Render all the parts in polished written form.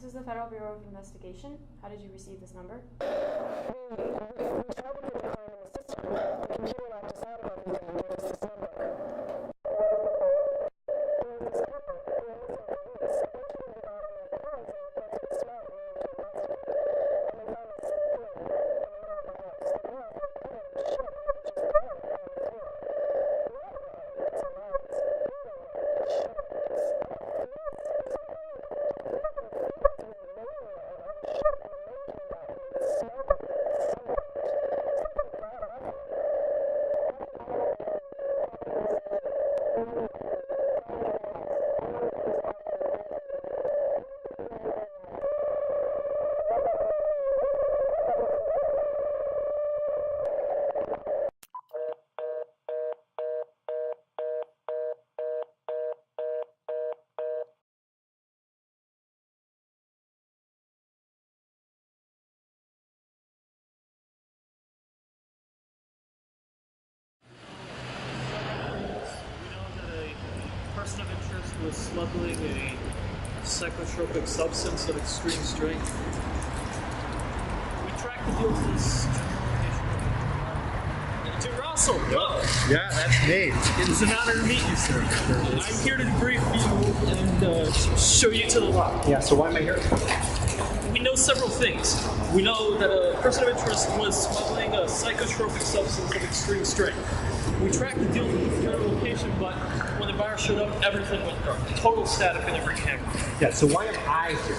This is the Federal Bureau of Investigation. How did you receive this number? Person of interest was smuggling a psychotropic substance of extreme strength. We tracked the deal to this general location. Russell, hello. Yeah, that's me. It is an honor to meet you, sir. I'm here to debrief you and show you to the lot. Yeah, so why am I here? We know several things. We know that a person of interest was smuggling a psychotropic substance of extreme strength. We tracked the deal to this general location, but when the buyer showed up, everything went dark. Total static in every camera. Yeah, so why am I here?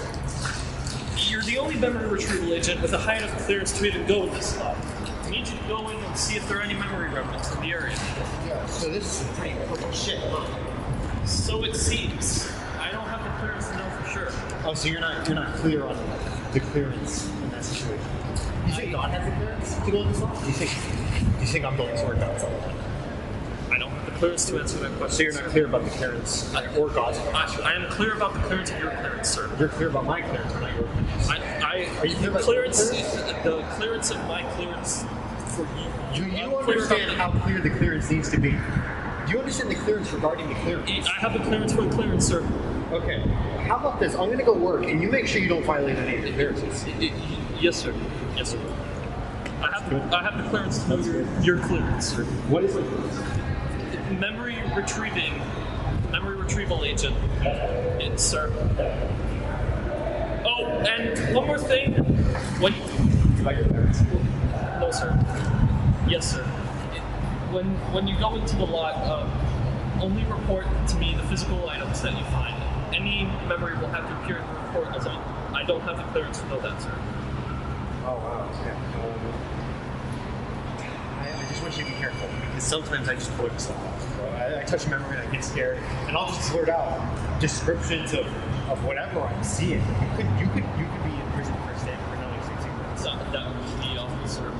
You're the only memory retrieval agent with a high enough clearance to even go in this spot. We need you to go in and see if there are any memory remnants in the area. Yeah, so this is some pretty fucking shit, huh? So it seems. I don't have the clearance to know for sure. Oh, so you're not clear on the clearance in that situation. You think God has the clearance to go in this lot? Do you think I'm going to work out something? I don't have the clearance to answer that question. So you're not clear about the clearance or God's clearance? I am clear about the clearance of your clearance, sir. You're clear about my clearance, but not your clearance. Are you clear about the clearance of my clearance for you? Do you understand how clear the clearance needs to be? Do you understand the clearance regarding the clearance? I have the clearance for the clearance, sir. Okay. How about this? I'm going to go work, and you make sure you don't violate any of the clearances. Yes, sir. Yes, sir. I have the clearance to know your clearance, sir. What is it? Memory retrieval agent. It's, sir. Oh, and one more thing. When You like your clearance? No, sir. Yes, sir. When you go into the lot, only report to me the physical items that you find. Any memory will have to appear in the report as I don't have the clearance to know that, sir. Oh, wow. Yeah. I just want you to be careful, because sometimes I just blurt stuff out. I touch a memory and I get scared, and I'll just blurt out descriptions of whatever I'm seeing. You could be in prison for a stand for another 16 months. That would be awful, sir.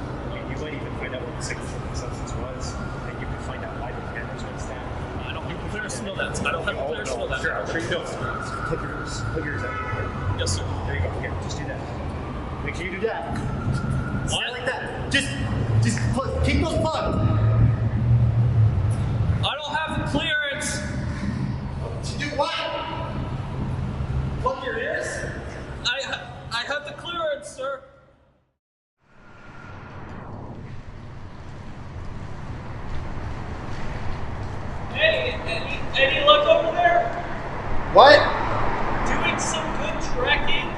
You might even find out what the psychotropic substance was, and you can find out why the cameras went down. I don't have the clearance to know that. I don't have the clearance to know that. Sure, I'm sure you don't. Put yours out. Yes, sir. There you go. Here, just do that. Make sure you do that. Stand like that. Just keep those plugged. I don't have the clearance. To do what? Plug your ears? I have the clearance, sir. Hey, any luck over there? What? Doing some good tracking?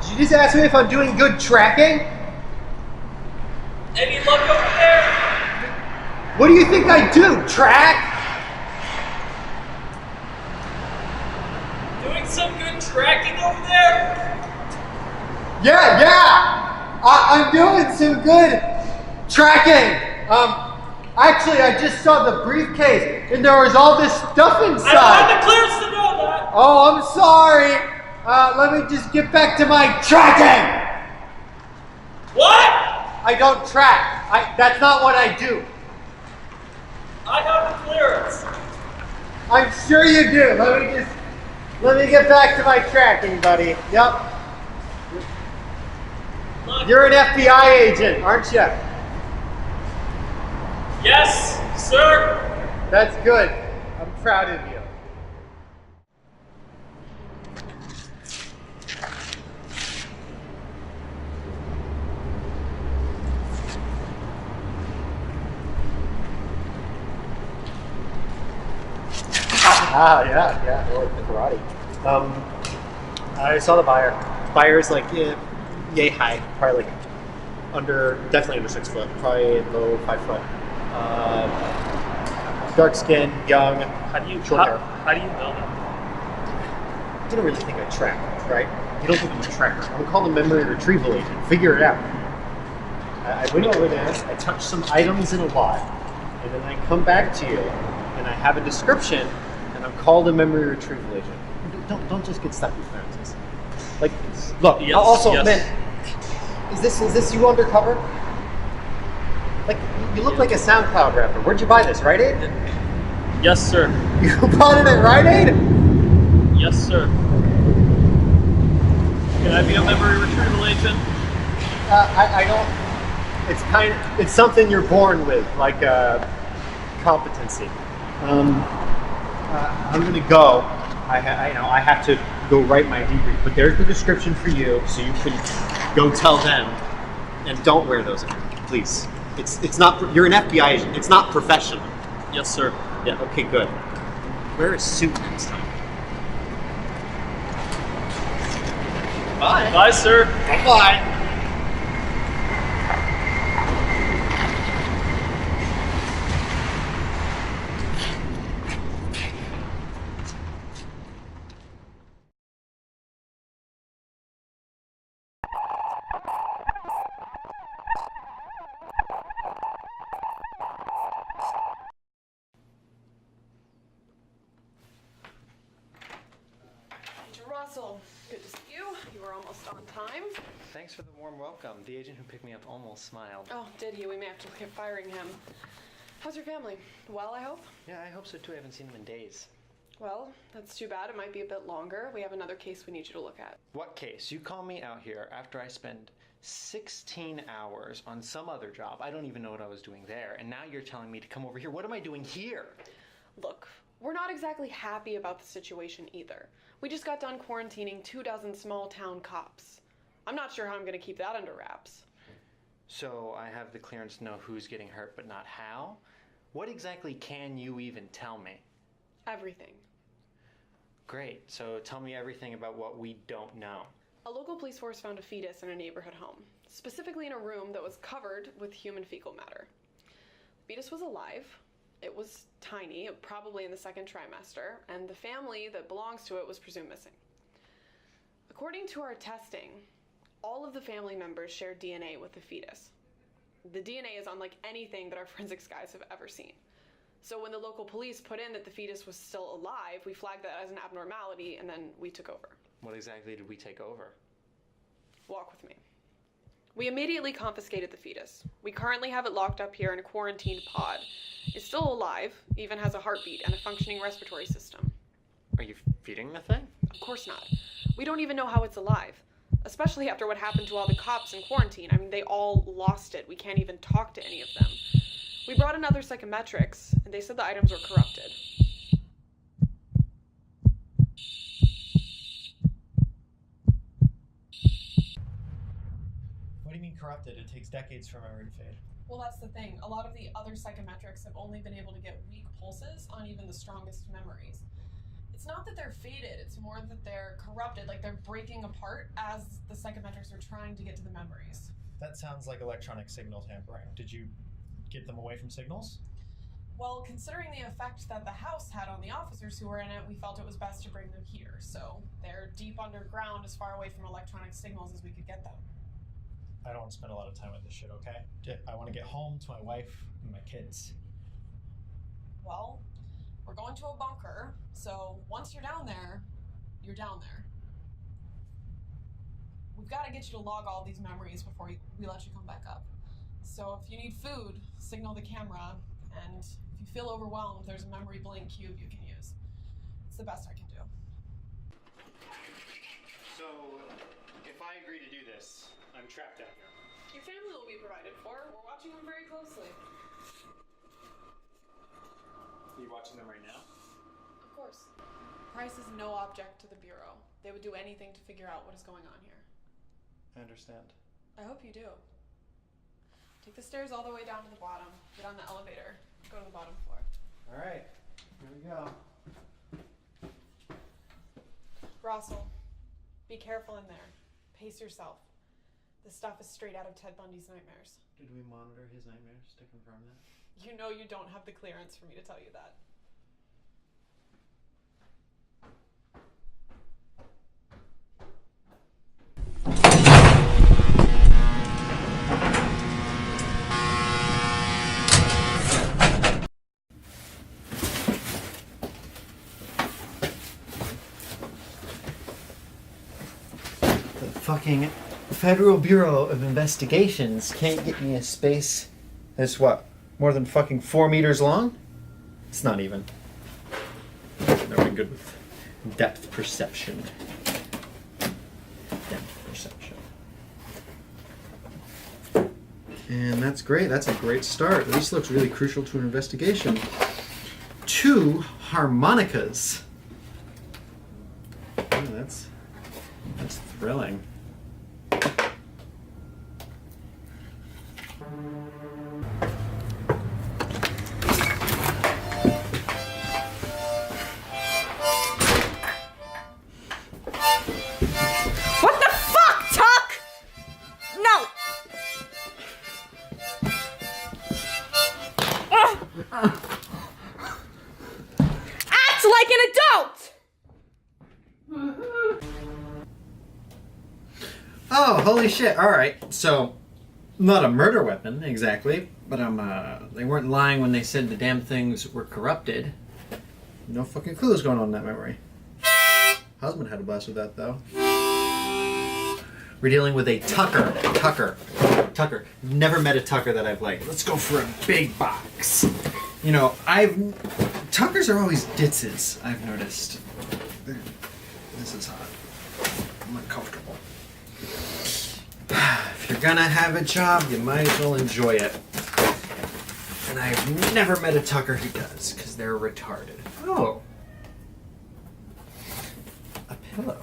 Did you just ask me if I'm doing good tracking? Any luck over there? What do you think I do? Track? Doing some good tracking over there? Yeah. I'm doing some good tracking. Actually, I just saw the briefcase, and there was all this stuff inside. I don't have the clearance to know that. Oh, I'm sorry. Let me just get back to my tracking. What? I don't track. That's not what I do. I have the clearance. I'm sure you do. Let me get back to my tracking, buddy. Yep. Look. You're an FBI agent, aren't you? Yes, sir. That's good. I'm proud of you. Ah, yeah, or karate. I saw the buyer. Buyer's like yay high, probably like definitely under 6 foot, probably low 5 foot. Dark skin, young, short hair. How do you know that? You don't really think I track, right? You don't think I'm a tracker. I'm gonna call the memory retrieval agent. Figure it out. I went over there, I touched some items in a lot, and then I come back to you, and I have a description, and I'm called a memory retrieval agent. Don't just get stuck with Francis. Like, look. Yes, also, yes. man, is this you undercover? Like, you look like a SoundCloud rapper. Where'd you buy this? Rite Aid? Yes, sir. You bought it at Rite Aid? Yes, sir. Can I be a memory retrieval agent? I don't. It's something you're born with, like competency. I'm gonna go. I have to go write my debrief. But there's the description for you, so you can go tell them. And don't wear those, please. It's not. You're an FBI agent. It's not professional. Yes, sir. Yeah. Okay. Good. Wear a suit next time. Bye. Bye, sir. Bye. Russell, good to see you. You were almost on time. Thanks for the warm welcome. The agent who picked me up almost smiled. Oh, did he? We may have to look at firing him. How's your family? Well, I hope? Yeah, I hope so too. I haven't seen them in days. Well, that's too bad. It might be a bit longer. We have another case we need you to look at. What case? You call me out here after I spend 16 hours on some other job. I don't even know what I was doing there. And now you're telling me to come over here. What am I doing here? Look, we're not exactly happy about the situation either. We just got done quarantining 24 small town cops. I'm not sure how I'm going to keep that under wraps. So I have the clearance to know who's getting hurt, but not how? What exactly can you even tell me? Everything. Great. So tell me everything about what we don't know. A local police force found a fetus in a neighborhood home, specifically in a room that was covered with human fecal matter. The fetus was alive. It was tiny, probably in the 2nd trimester, and the family that belongs to it was presumed missing. According to our testing, all of the family members share DNA with the fetus. The DNA is unlike anything that our forensics guys have ever seen. So when the local police put in that the fetus was still alive, we flagged that as an abnormality, and then we took over. What exactly did we take over? Walk with me. We immediately confiscated the fetus. We currently have it locked up here in a quarantined pod. It's still alive, even has a heartbeat and a functioning respiratory system. Are you feeding the thing? Of course not. We don't even know how it's alive, especially after what happened to all the cops in quarantine. I mean, they all lost it. We can't even talk to any of them. We brought in other psychometrics, and they said the items were corrupted. What do you mean corrupted? It takes decades for memory to fade. Well, that's the thing. A lot of the other psychometrics have only been able to get weak pulses on even the strongest memories. It's not that they're faded, it's more that they're corrupted, like they're breaking apart as the psychometrics are trying to get to the memories. That sounds like electronic signal tampering. Did you get them away from signals? Well, considering the effect that the house had on the officers who were in it, we felt it was best to bring them here. So they're deep underground, as far away from electronic signals as we could get them. I don't want to spend a lot of time with this shit, okay? I want to get home to my wife and my kids. Well, we're going to a bunker, so once you're down there, you're down there. We've got to get you to log all these memories before we let you come back up. So if you need food, signal the camera, and if you feel overwhelmed, there's a memory blink cube you can use. It's the best I can do. So, if I agree to do this, I'm trapped down here. Your family will be provided for. We're watching them very closely. Are you watching them right now? Of course. Price is no object to the Bureau. They would do anything to figure out what is going on here. I understand. I hope you do. Take the stairs all the way down to the bottom. Get on the elevator. Go to the bottom floor. All right, here we go. Grossel, be careful in there. Pace yourself. This stuff is straight out of Ted Bundy's nightmares. Did we monitor his nightmares to confirm that? You know you don't have the clearance for me to tell you that. The fucking Federal Bureau of Investigations can't get me a space that's what? More than fucking 4 meters long? It's not even. Never been good with depth perception. Depth perception. And that's great. That's a great start. This looks really crucial to an investigation. 2 harmonicas. Oh, that's thrilling. What the fuck, Tuck? No! Act like an adult! Oh, holy shit. Alright, so, not a murder weapon, exactly, but they weren't lying when they said the damn things were corrupted. No fucking clue what's going on in that memory. Husband had a blast with that, though. We're dealing with a Tucker. Tucker. Never met a Tucker that I've liked. Let's go for a big box. You know, Tuckers are always ditzes, I've noticed. This is hot. I'm uncomfortable. If you're gonna have a job, you might as well enjoy it. And I've never met a Tucker who does, because they're retarded. Oh. A pillow.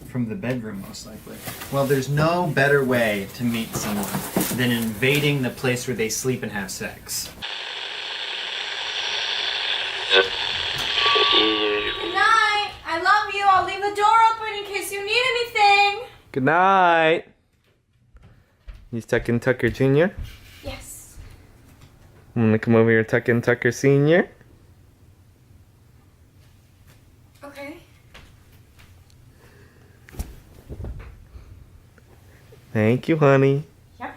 From the bedroom, most likely. Well, there's no better way to meet someone than invading the place where they sleep and have sex. Good night. I love you. I'll leave the door open in case you need anything. Good night. You Tuckin' Tucker Jr.? Yes. I'm gonna come over here, Tuckin' Tucker Sr. Okay. Thank you, honey. Yep.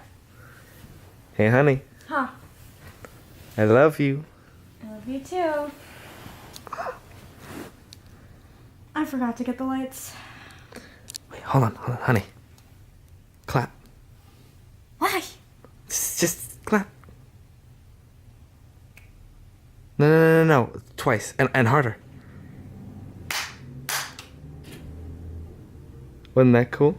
Hey, honey. Huh. I love you. I love you too. I forgot to get the lights. Wait, hold on, honey. Clap. Why? Just clap. No. Twice. And harder. Wasn't that cool?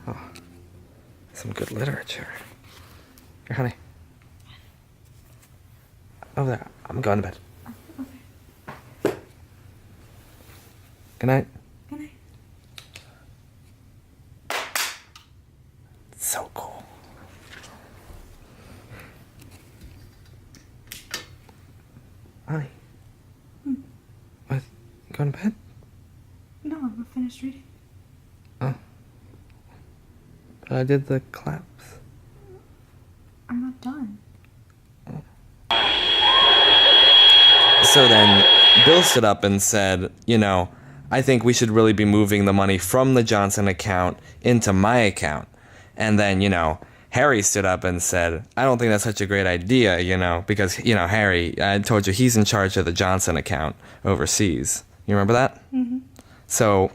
Oh, some good literature. Here, honey. Over there. I'm going to bed. Okay. Good night. Good night. So cool. Honey. What? You going to bed? No, I'm finished reading. Oh. But I did the claps. I'm not done. So then Bill stood up and said, I think we should really be moving the money from the Johnson account into my account. And then, Harry stood up and said, I don't think that's such a great idea, because, Harry, I told you he's in charge of the Johnson account overseas. You remember that? Mm-hmm. So,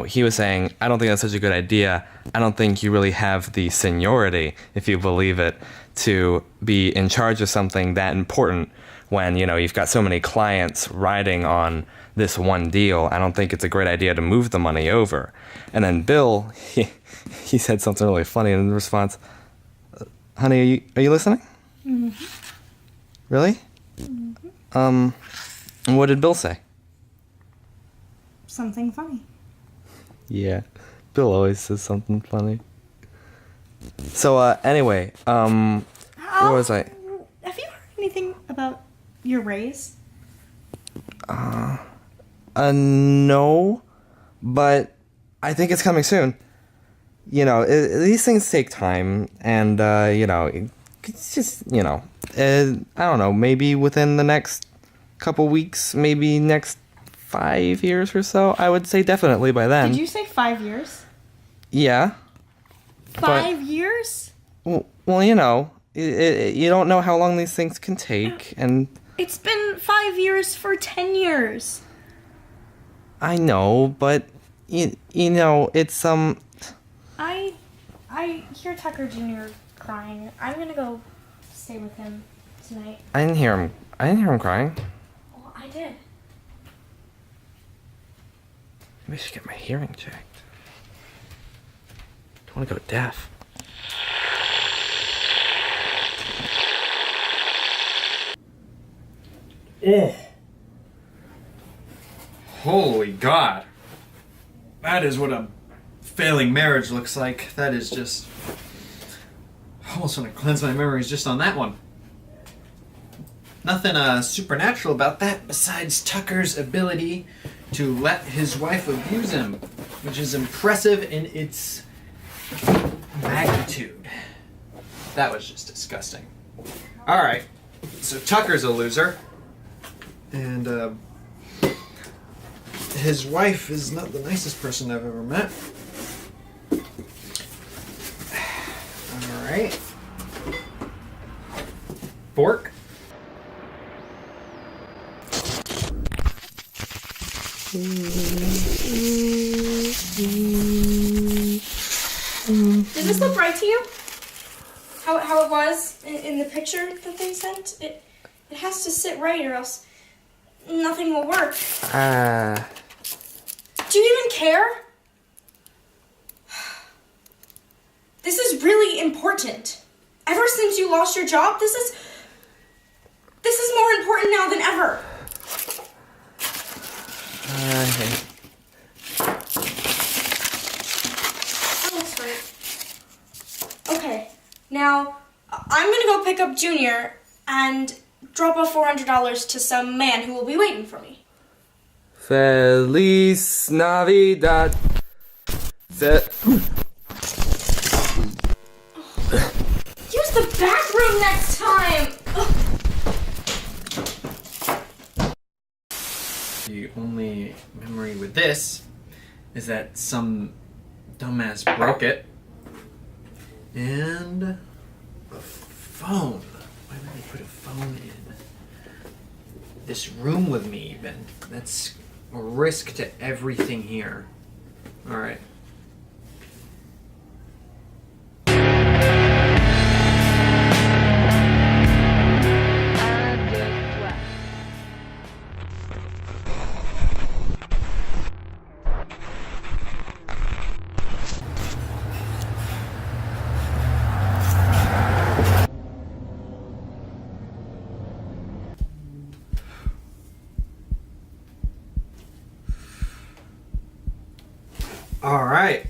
he was saying, I don't think that's such a good idea. I don't think you really have the seniority, if you believe it, to be in charge of something that important when, you've got so many clients riding on this one deal. I don't think it's a great idea to move the money over. And then Bill, he said something really funny in response. Honey, are you listening? Mm-hmm. Really? Mm-hmm. What did Bill say? Something funny. Yeah, Bill always says something funny. So, anyway, where was I? Have you heard anything about your raise? No, but I think it's coming soon. You know, these things take time, and, you know, it's just, you know, I don't know, maybe within the next couple weeks, maybe next 5 years or so, I would say definitely by then. Did you say 5 years? Yeah. 5 years? Well, you know, you don't know how long these things can take, and... It's been 5 years for 10 years. I know, but, you know, it's, I hear Tucker Jr. crying. I'm gonna go stay with him tonight. I didn't hear him crying. Well, I did. Maybe I should get my hearing checked. Don't want to go deaf. Oh. Holy God. That is what a failing marriage looks like. That is just... I almost want to cleanse my memories just on that one. Nothing supernatural about that besides Tucker's ability to let his wife abuse him, which is impressive in its magnitude. That was just disgusting. Alright, so Tucker's a loser. And, his wife is not the nicest person I've ever met. Alright. Fork. Did this look right to you? How it was in the picture that they sent? It has to sit right or else nothing will work. Do you even care? This is really important. Ever since you lost your job, this is more important now than ever. That looks right. Okay, now I'm gonna go pick up Junior and drop off $400 to some man who will be waiting for me. Feliz Navidad. Use the back room next time! The only memory with this is that some dumbass broke it. And a phone. Why would they put a phone in this room with me even? That's a risk to everything here. Alright. Alright.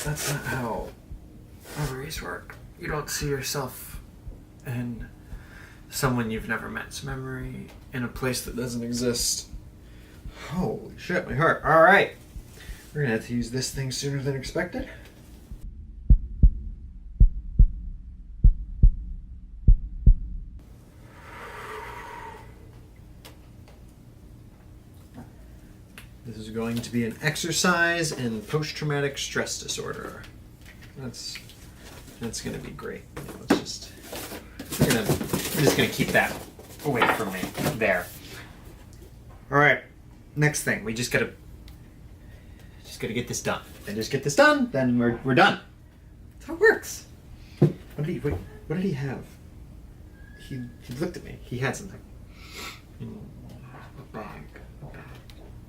That's not how memories work. You don't see yourself in someone you've never met's memory in a place that doesn't exist. Holy shit, my heart. Alright. We're gonna have to use this thing sooner than expected. This is going to be an exercise in post-traumatic stress disorder. That's gonna be great. Let's we're just gonna keep that away from me. There. All right. Next thing, we just gotta get this done. And just get this done, then we're done. That's how it works. What did he have? He looked at me. He had something. A bag.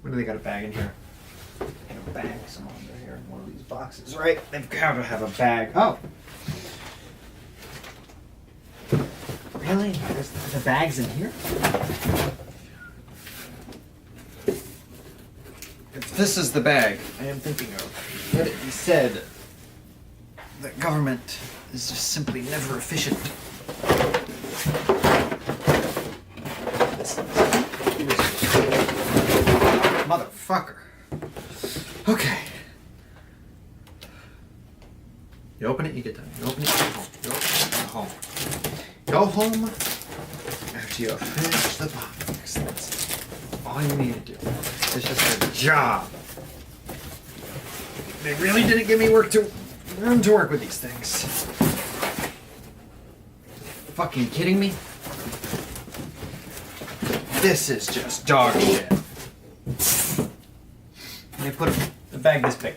When do they got a bag in here? A bag somewhere under here in one of these boxes, right? They've got to have a bag. Oh. Really? There's the bag's in here? If this is the bag I am thinking of, what he said the government is just simply never efficient. Motherfucker. Okay. You open it, you get done. You open it, you go home. You open it, you go home. Go home after you finish the box. That's all you need to do. It's just a job. They really didn't give me room to work with these things. Fucking kidding me? This is just dog shit. Let me put a bag this big.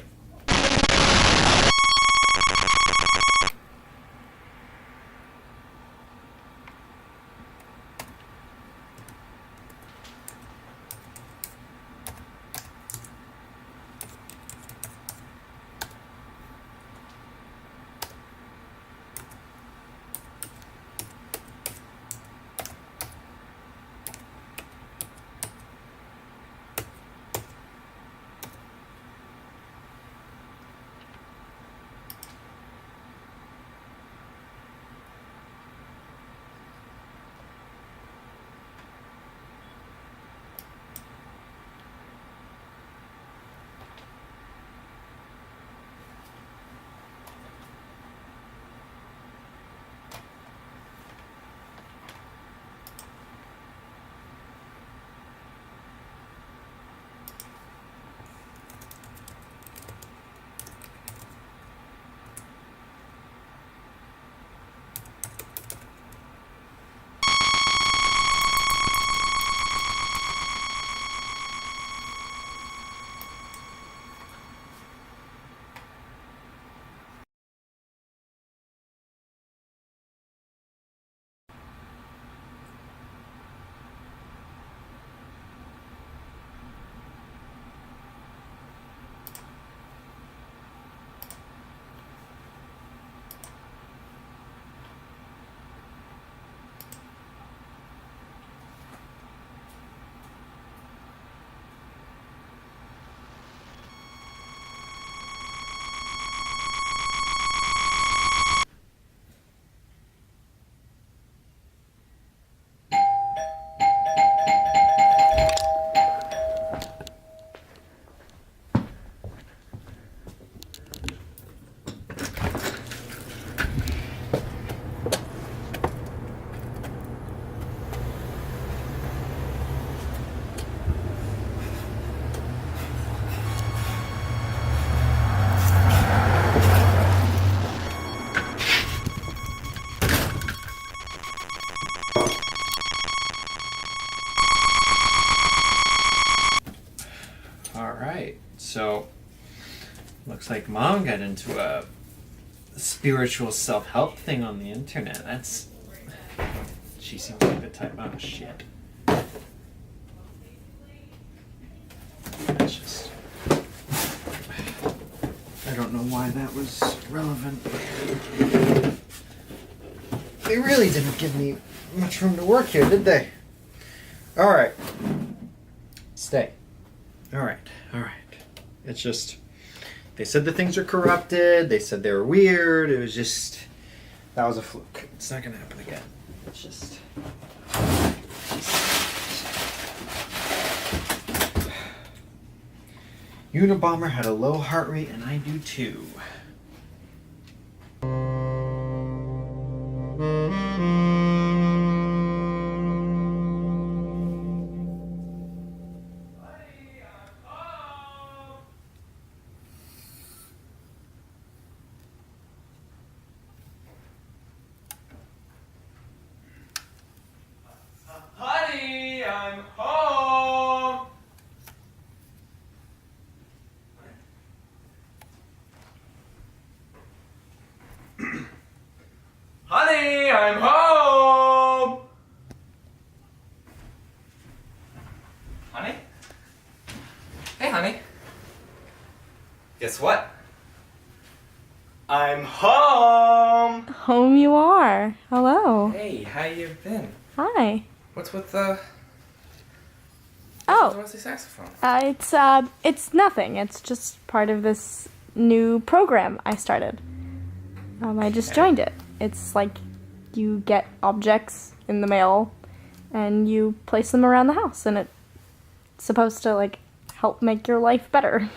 So, looks like Mom got into a spiritual self-help thing on the internet. She seems like the type of shit. It's just, I don't know why that was relevant. They really didn't give me much room to work here, did they? Alright. Stay. Alright. It's just, they said the things are corrupted, they said they were weird, it was just, that was a fluke. It's not gonna happen again. It's just... Unabomber had a low heart rate, and I do too. Honey, I'm home! Honey, I'm home! Honey? Hey, honey. Guess what? I'm home! Home you are. Hello. Hey, how you been? Hi. What's with the Oh, rusty saxophone? it's nothing. It's just part of this new program I started. I just joined it. It's like you get objects in the mail and you place them around the house, and it's supposed to like help make your life better.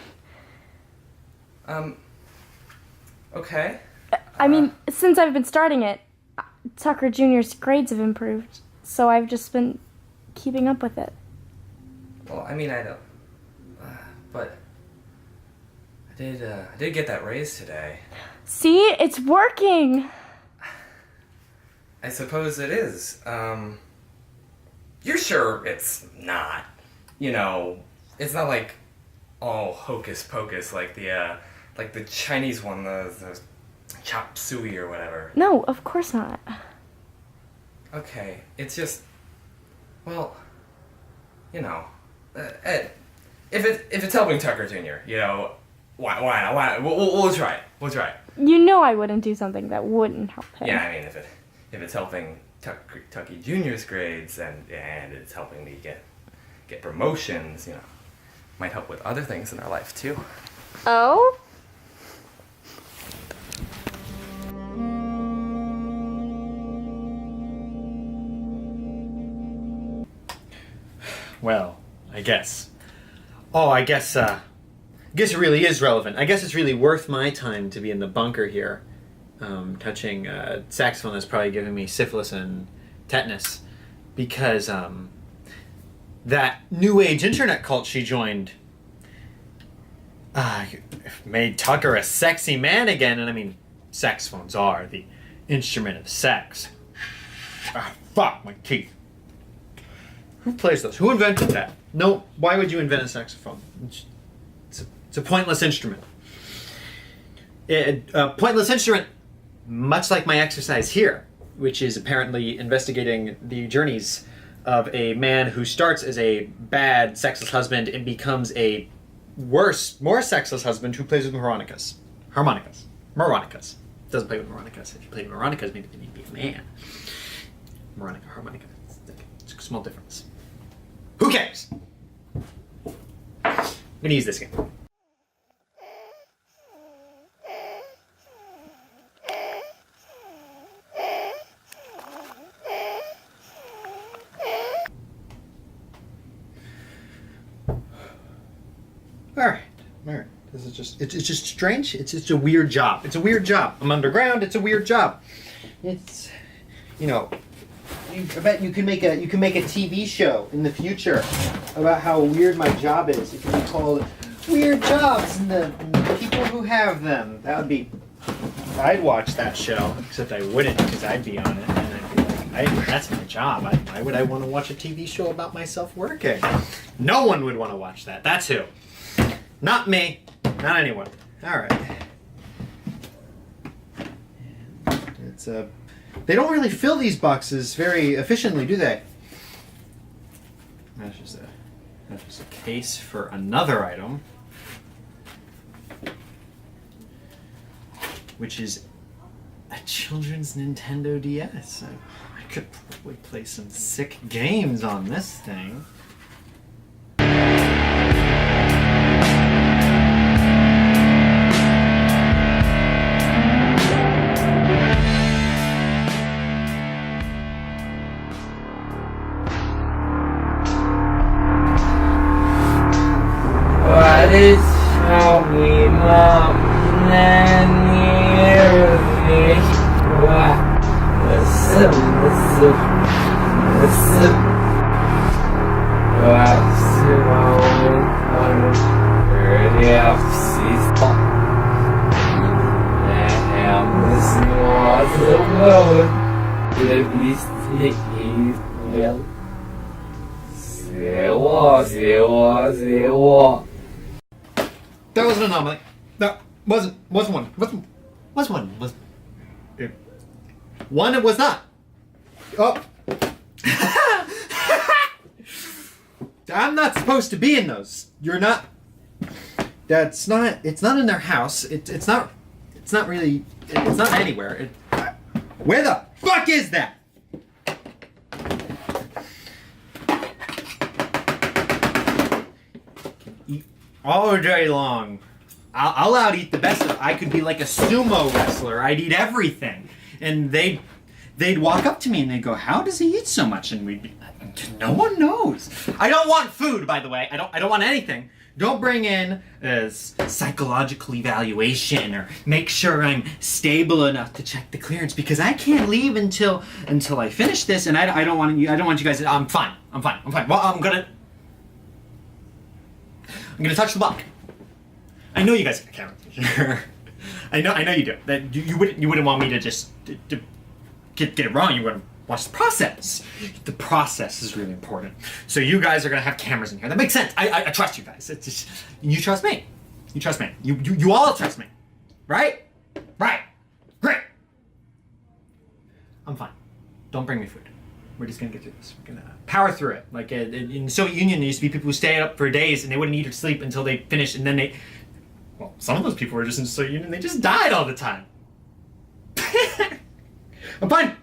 Okay. I mean, since I've been starting it, Tucker Jr.'s grades have improved, so I've just been keeping up with it. Well, I mean, I don't. But I did get that raise today. See? It's working! I suppose it is. You're sure it's not? You know, it's not like all hocus pocus like the Chinese one, the chop suey or whatever. No, of course not. Okay, it's just, well, you know, Ed, if it's helping Tucker Jr., you know, why not? Why? We'll try it. We'll try it. You know I wouldn't do something that wouldn't help him. Yeah, I mean, if it's helping Tucky Jr.'s grades and it's helping me get promotions, you know, might help with other things in our life too. Oh? Well, I guess. Oh, I guess it really is relevant. I guess it's really worth my time to be in the bunker here, touching saxophone that's probably giving me syphilis and tetanus, because that new age internet cult she joined made Tucker a sexy man again, and I mean, saxophones are the instrument of sex. Ah, fuck my teeth. Who plays those? Who invented that? No, why would you invent a saxophone? It's a pointless instrument. A pointless instrument, much like my exercise here, which is apparently investigating the journeys of a man who starts as a bad, sexless husband and becomes a worse, more sexless husband who plays with harmonicas. Maracas. Doesn't play with maracas. If you played with maracas, maybe then he'd be a man. Harmonica. It's a small difference. Who cares? I'm gonna use this again. All right. This is just, it's just strange. It's a weird job. It's a weird job. I'm underground. It's a weird job. It's, you know, I bet you can make a TV show in the future about how weird my job is. It could be called Weird Jobs and the People Who Have Them. That would be, I'd watch that show, except I wouldn't because I'd be on it and I'd be like, that's my job. Why would I want to watch a TV show about myself working? No one would want to watch that. That's who. Not me. Not anyone. All right. It's they don't really fill these boxes very efficiently, do they? That's just a case for another item, which is a children's Nintendo DS. I could probably play some sick games on this thing. Please help me, Mom. That was an anomaly. That wasn't one. One it was not. Oh. I'm not supposed to be in those. You're not. It's not in their house. It's not really. It's not anywhere. Where the fuck is that? Eat all day long. I'll out eat the best of it. I could be like a sumo wrestler. I'd eat everything. And they'd walk up to me and they'd go, how does he eat so much? And we'd be, no one knows. I don't want food, by the way. I don't want anything. Don't bring in psychological evaluation or make sure I'm stable enough to check the clearance, because I can't leave until I finish this, and I don't want you guys. I'm fine. Well, I'm gonna touch the block. I know you guys have a camera. I know you do. That you wouldn't want me to just to get it wrong. You wouldn't watch the process. The process is really important. So you guys are gonna have cameras in here. That makes sense. I trust you guys. It's just, you trust me. You trust me. You all trust me. Right? Right. Great. I'm fine. Don't bring me food. We're just gonna get through this. We're gonna power through it. Like in the Soviet Union, there used to be people who stayed up for days and they wouldn't eat or sleep until they finished, and then well, some of those people were just in the Soviet Union. They just died all the time. I'm fine.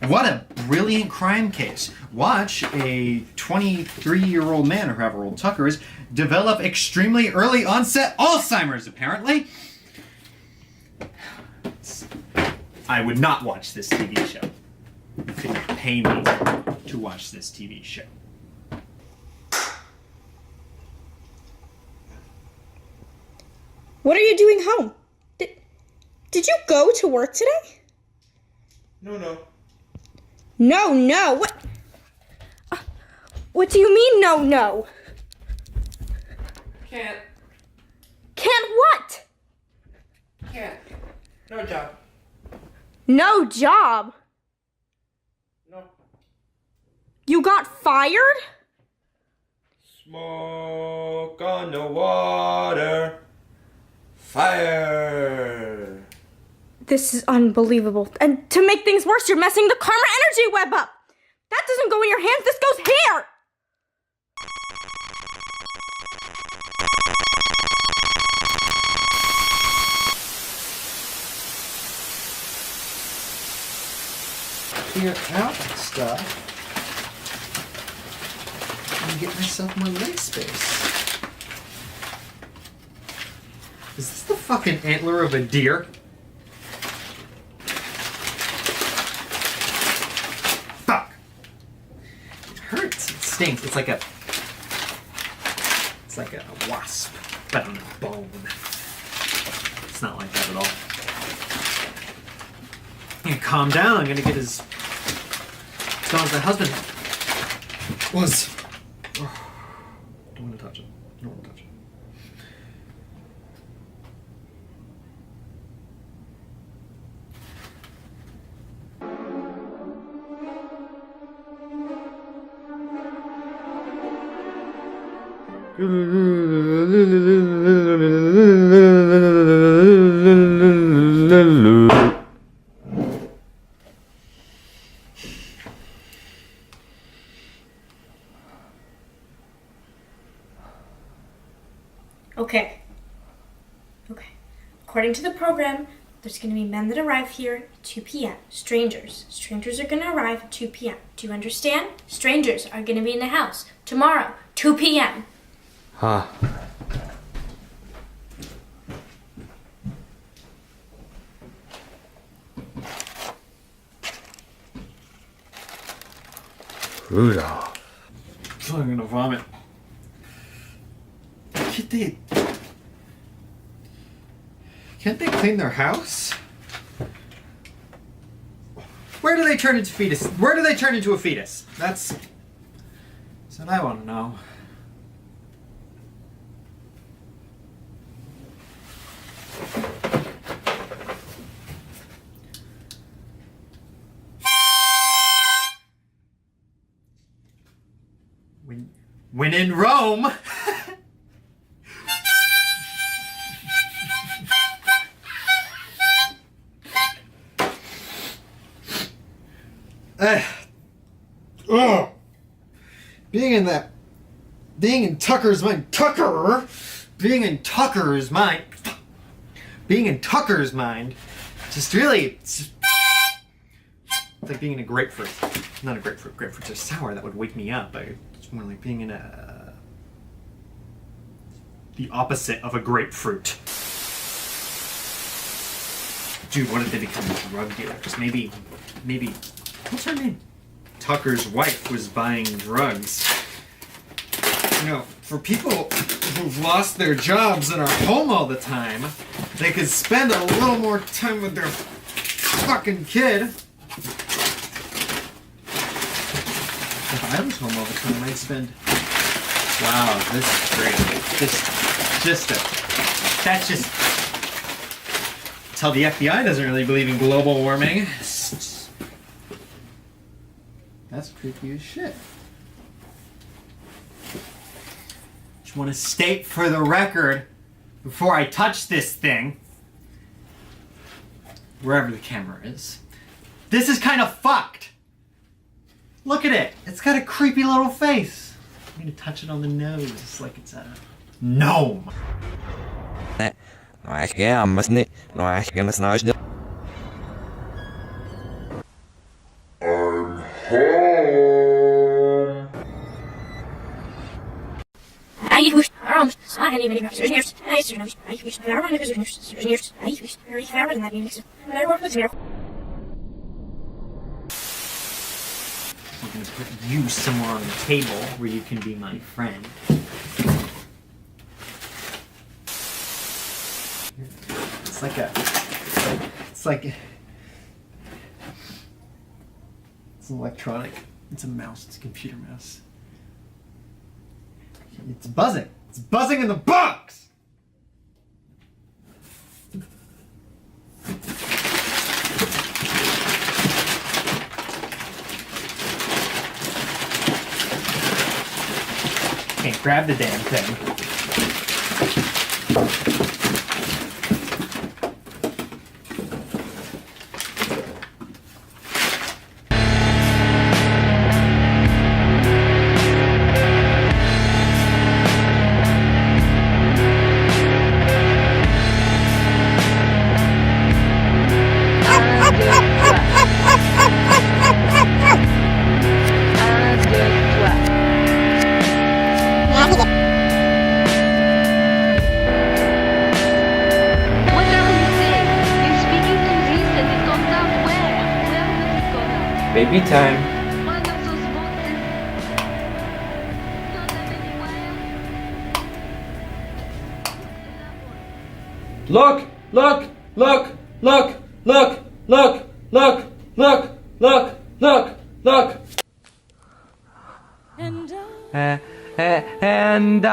What a brilliant crime case. Watch a 23-year-old man, or however old Tucker is, develop extremely early onset Alzheimer's, apparently. I would not watch this TV show. You could not pay me to watch this TV show. What are you doing home? Did you go to work today? No. No. What do you mean, no? Can't. Can't what? Can't. No job. No job? No. You got fired? Smoke on the water. Fire. This is unbelievable. And to make things worse, you're messing the karma energy web up. That doesn't go in your hands, this goes here. Clear out stuff and get myself more leg space. Is this the fucking antler of a deer? Fuck! It hurts. It stings. It's like a wasp, but on a bone. It's not like that at all. Yeah, calm down. I'm gonna get as strong as my husband was. Oh, don't want to touch it. Don't want to touch it. Okay. According to the program, there's going to be men that arrive here at 2 p.m. Strangers. Strangers are going to arrive at 2 p.m. Do you understand? Strangers are going to be in the house tomorrow, 2 p.m. Huh. Rudolph. I'm gonna vomit. Can't they clean their house? Where do they turn into fetus? Where do they turn into a fetus? That's what I want to know. When in Rome. Being in that being in Tucker's mind, being in Tucker's mind, just really, it's like being in a grapefruit. Not a grapefruit. Grapefruits are sour. That would wake me up. It's more like being in the opposite of a grapefruit. Dude, what if they become drug dealers? Maybe, what's her name? Tucker's wife was buying drugs. You know, for people who've lost their jobs and are home all the time, they could spend a little more time with their fucking kid. If I was home all the time, I'd spend... Wow, this is great. That's how the FBI doesn't really believe in global warming. That's creepy as shit. Just want to state for the record, before I touch this thing, wherever the camera is, this is kind of fucked. Look at it. It's got a creepy little face. I'm gonna touch it on the nose. It's like it's a gnome. I'm gonna put you somewhere on the table where you can be my friend. It's electronic. It's a mouse. It's a computer mouse. It's buzzing. It's buzzing in the box! Can't grab the damn thing. Baby time. Look! Look! Look! Look! Look! Look! Look! Look! Look! Look! Look! And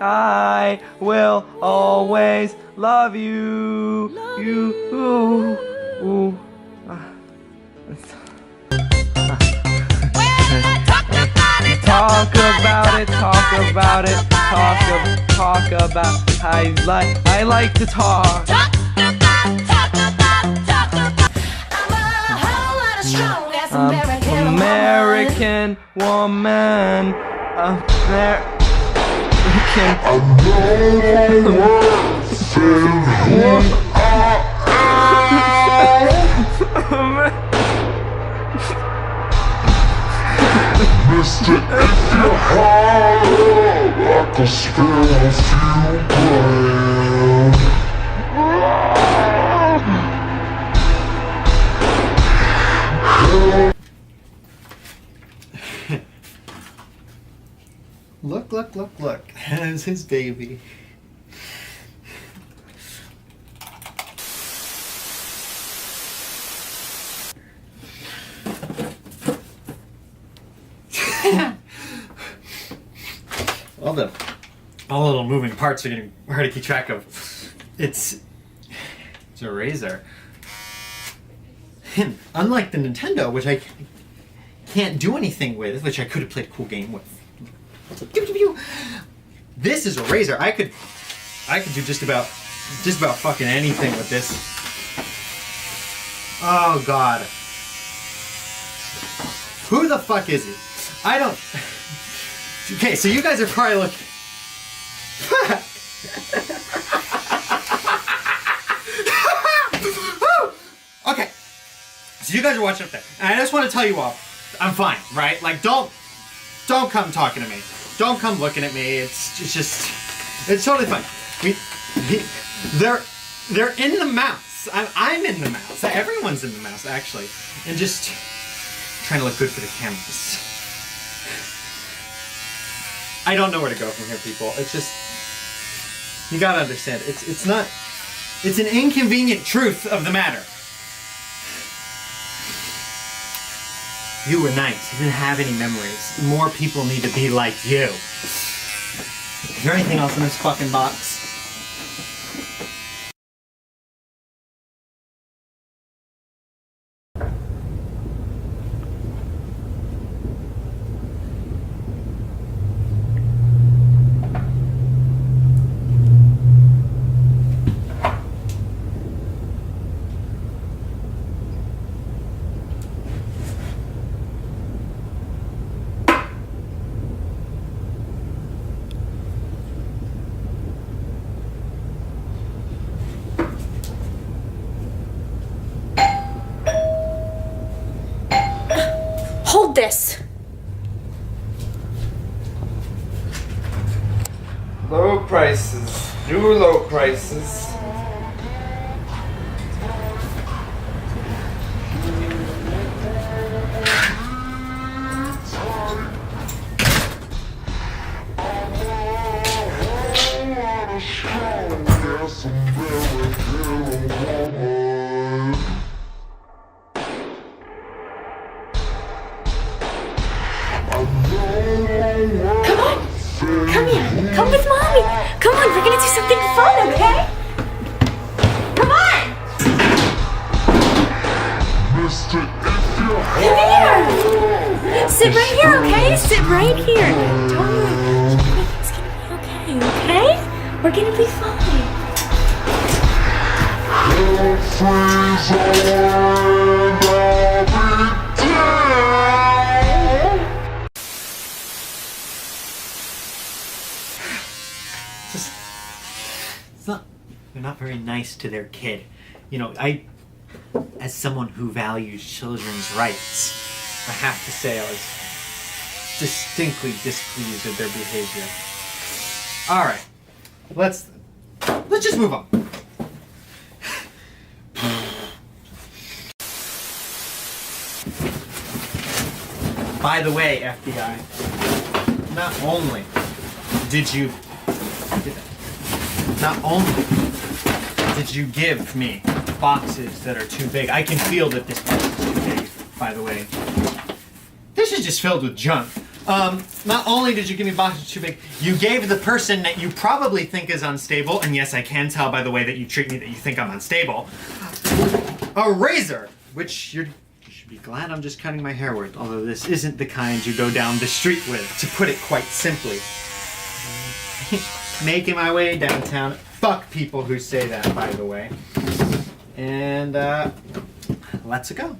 I will always love you. Talk about it. I like to talk. American woman. Mister, if you're hard, I can spare a few grand. Look. There's his baby. all the little moving parts are getting hard to keep track of. It's a razor. And unlike the Nintendo, which I can't do anything with, which I could have played a cool game with. This is a razor. I could do just about fucking anything with this. Oh God. Who the fuck is he? I don't. Okay, so you guys are probably looking. Okay, so you guys are watching up there, and I just want to tell you all, I'm fine, right? Like, don't come talking to me. Don't come looking at me. It's totally fine. They're in the mouse. I'm in the mouse. Everyone's in the mouse, actually, and just trying to look good for the cameras. I don't know where to go from here, people. It's just, you gotta understand. It's an inconvenient truth of the matter. You were nice. You didn't have any memories. More people need to be like you. Is there anything else in this fucking box? Hold this. Low prices. New low prices. Come with mommy. Come on, we're gonna do something fun, okay? Come on. Come here. Sit right here, okay? Sit right here. Don't worry. Everything's gonna be okay, okay? We're gonna be fine. They're not very nice to their kid. You know, as someone who values children's rights, I have to say I was distinctly displeased with their behavior. All right, let's just move on. By the way, FBI, not only did you give me boxes that are too big. I can feel that this box is too big, by the way. This is just filled with junk. Not only did you give me boxes too big, you gave the person that you probably think is unstable, and yes, I can tell by the way that you treat me that you think I'm unstable, a razor, which you should be glad I'm just cutting my hair with, although this isn't the kind you go down the street with, to put it quite simply. Making my way downtown. Fuck people who say that, by the way. And, let's go.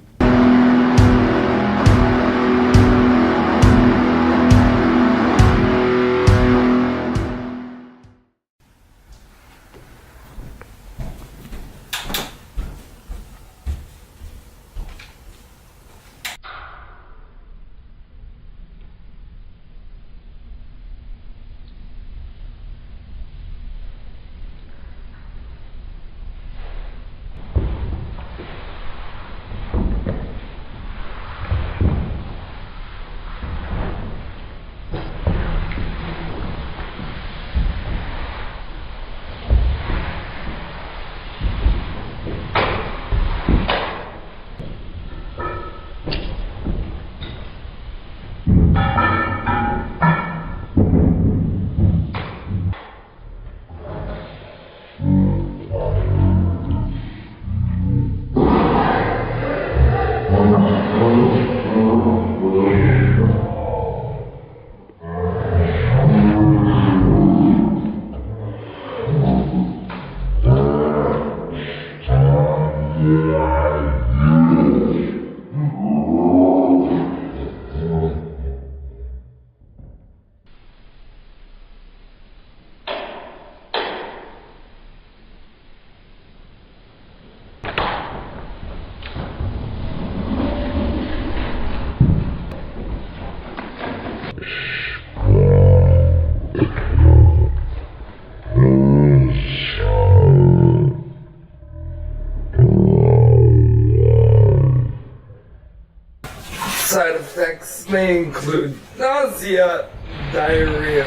Symptoms may include nausea, diarrhea.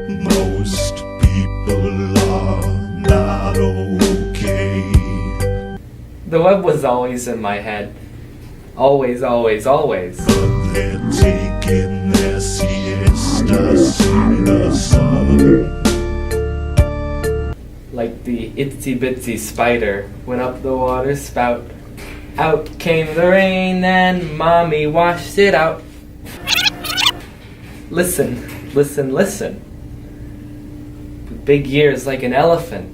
Most people are not okay. The web was always in my head. Always, always, always. But they're taking their siestas in the sun. Like the itsy bitsy spider went up the water spout. Out came the rain and mommy washed it out. Listen, listen, listen. With big ears like an elephant.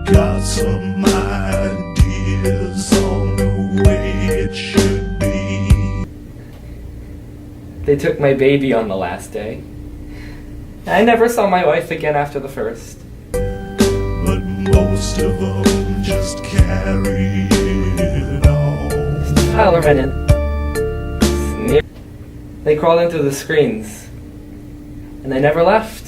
Got some ideas on the way it should be. They took my baby on the last day. I never saw my wife again after the first. But most of them just carry it on. Hallerman in. They crawled into the screens. And they never left.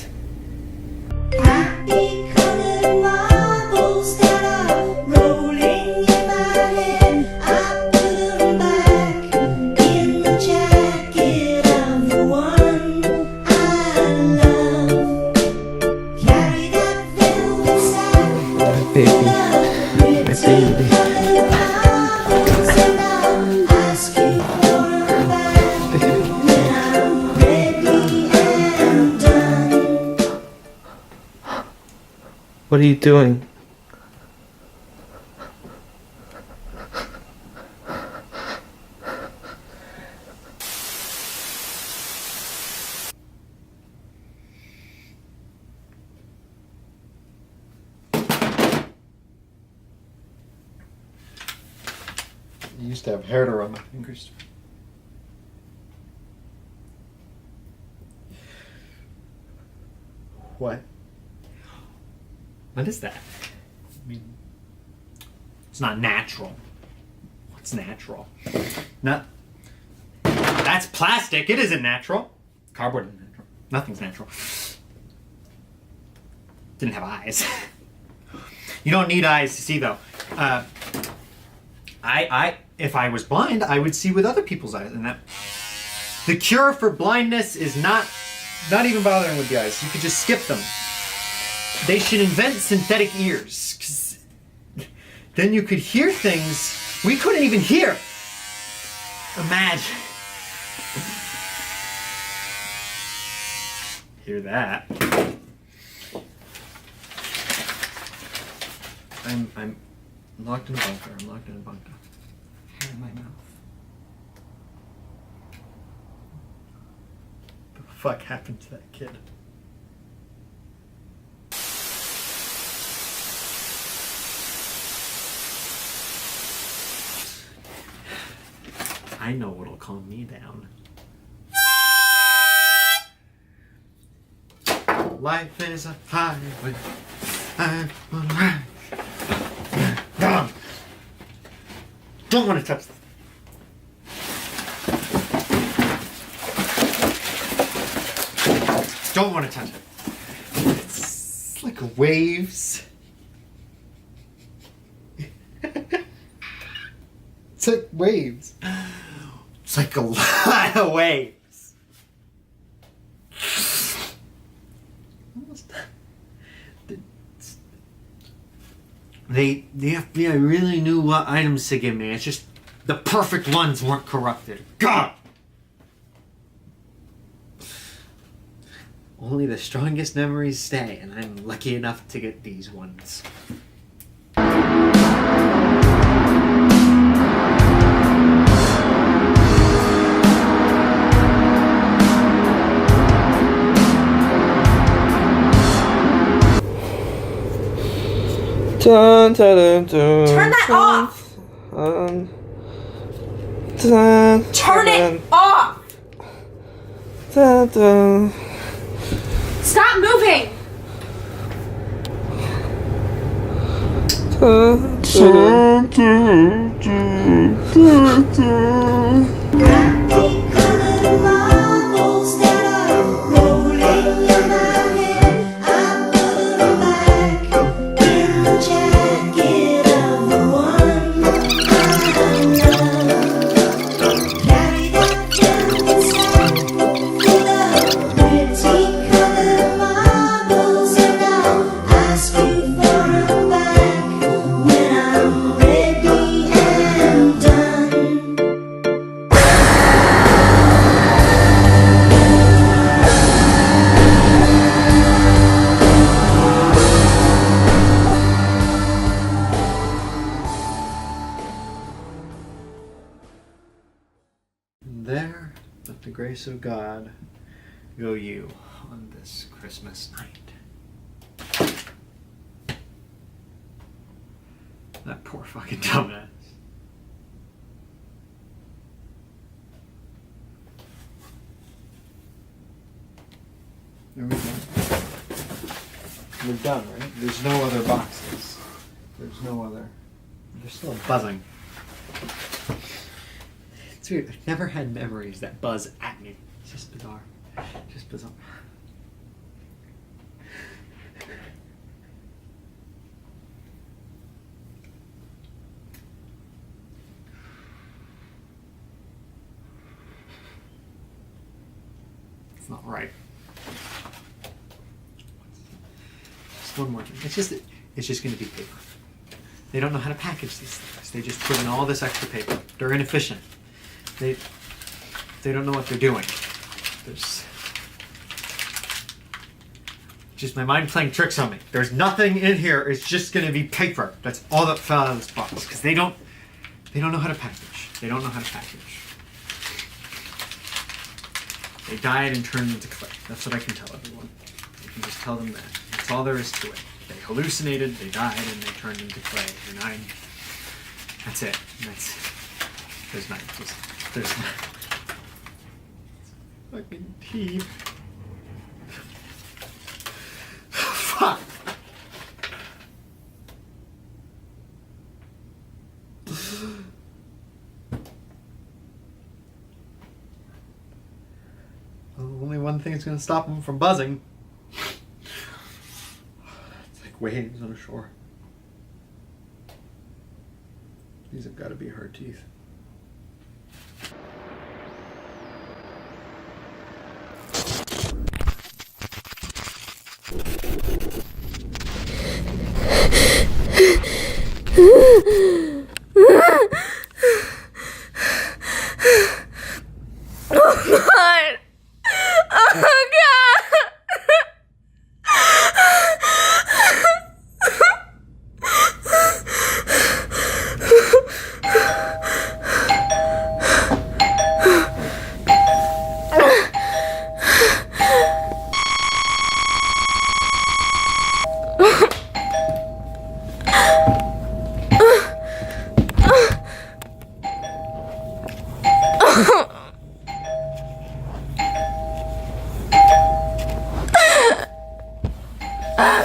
What are you doing? I used to have hair to run my fingers. What? What is that? I mean, it's not natural. What's natural? Not. That's plastic. It isn't natural. Cardboard isn't natural. Nothing's natural. Didn't have eyes. You don't need eyes to see, though. If I was blind, I would see with other people's eyes, and that. The cure for blindness is not even bothering with the eyes. You could just skip them. They should invent synthetic ears, 'cause then you could hear things we couldn't even hear. Imagine. Hear that? I'm locked in a bunker. I'm locked in a bunker. Hair in my mouth. What the fuck happened to that kid? I know what'll calm me down. Life is a highway. I will ride. Down. Don't want to touch this. Don't want to touch it. It's like waves. It's like waves. It's like a lot of waves. The FBI really knew what items to give me. It's just the perfect ones weren't corrupted. God! Only the strongest memories stay, and I'm lucky enough to get these ones. Dun, dun, dun, dun, Turn that off! dun, dun, Turn it off! dun, dun. Stop moving! Dun, dun, dun, dun, dun, dun. There, with the grace of God, go you on this Christmas night. That poor fucking dumbass. There we go. We're done, right? There's no other boxes. There's no other. There's still buzzing. It's weird. I've never had memories that buzz at me. It's just bizarre. Just bizarre. It's not right. Just one more thing. It's just going to be paper. They don't know how to package these things. They just put in all this extra paper. They're inefficient. They don't know what they're doing. There's just my mind playing tricks on me. There's nothing in here. It's just going to be paper. That's all that fell out of this box because they don't know how to package. They don't know how to package. They died and turned into clay. That's what I can tell everyone. I can just tell them that. That's all there is to it. They hallucinated, they died, and they turned into clay. And that's it. There's not. There's not. Fucking teeth. Fuck. Only one thing is going to stop them from buzzing. It's like waves on a shore. These have got to be her teeth. Oh God! Oh God! God!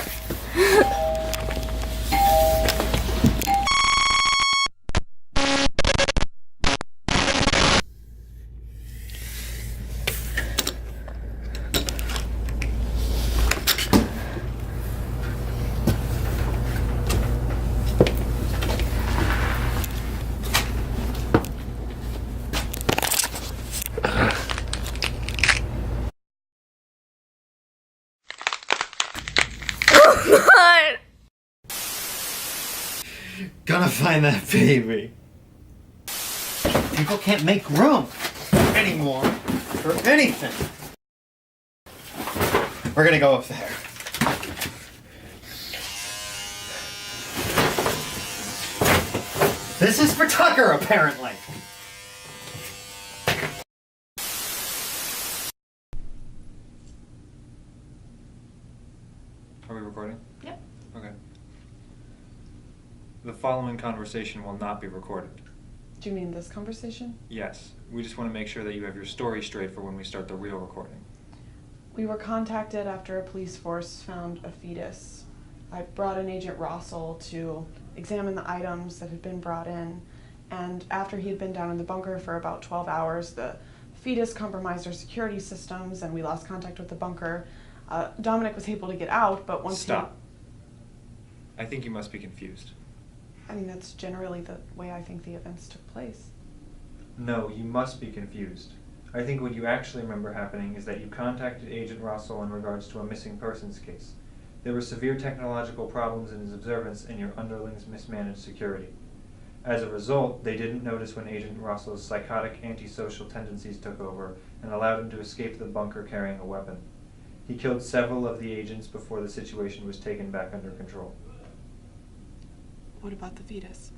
Gonna find that baby. People can't make room anymore for anything. We're gonna go up there. This is for Tucker, apparently. Are we recording? Yep. Okay. The following conversation will not be recorded. Do you mean this conversation? Yes. We just want to make sure that you have your story straight for when we start the real recording. We were contacted after a police force found a fetus. I brought in Agent Rossell to examine the items that had been brought in, and after he had been down in the bunker for about 12 hours, the fetus compromised our security systems and we lost contact with the bunker. Dominic was able to get out, but once Stop. I think you must be confused. I mean, that's generally the way I think the events took place. No, you must be confused. I think what you actually remember happening is that you contacted Agent Russell in regards to a missing persons case. There were severe technological problems in his observance and your underlings mismanaged security. As a result, they didn't notice when Agent Russell's psychotic antisocial tendencies took over and allowed him to escape the bunker carrying a weapon. He killed several of the agents before the situation was taken back under control. What about the fetus?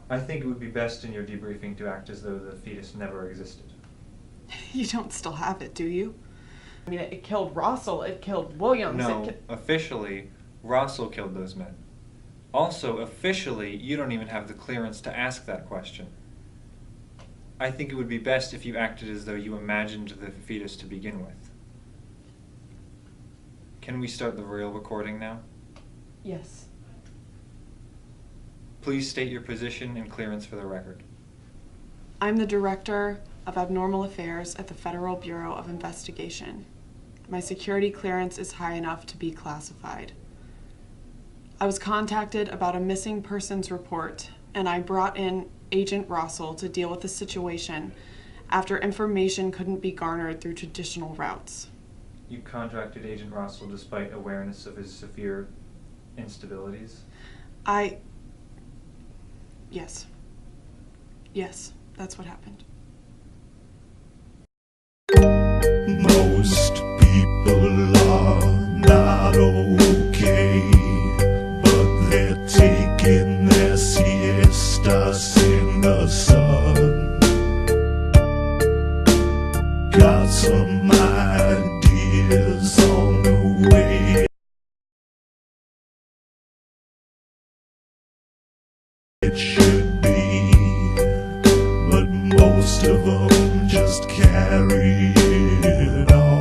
I think it would be best in your debriefing to act as though the fetus never existed. You don't still have it, do you? I mean, it killed Russell, it killed Williams. No, officially, Russell killed those men. Also, officially, you don't even have the clearance to ask that question. I think it would be best if you acted as though you imagined the fetus to begin with. Can we start the real recording now? Yes. Please state your position and clearance for the record. I'm the Director of Abnormal Affairs at the Federal Bureau of Investigation. My security clearance is high enough to be classified. I was contacted about a missing persons report, and I brought in Agent Russell to deal with the situation after information couldn't be garnered through traditional routes. You contracted Agent Russell despite awareness of his severe instabilities? Yes. Yes, that's what happened. Most people are not okay, but they're taking their siestas in the sun. Got some ideas on the way. It should be, but most of them just carry it on.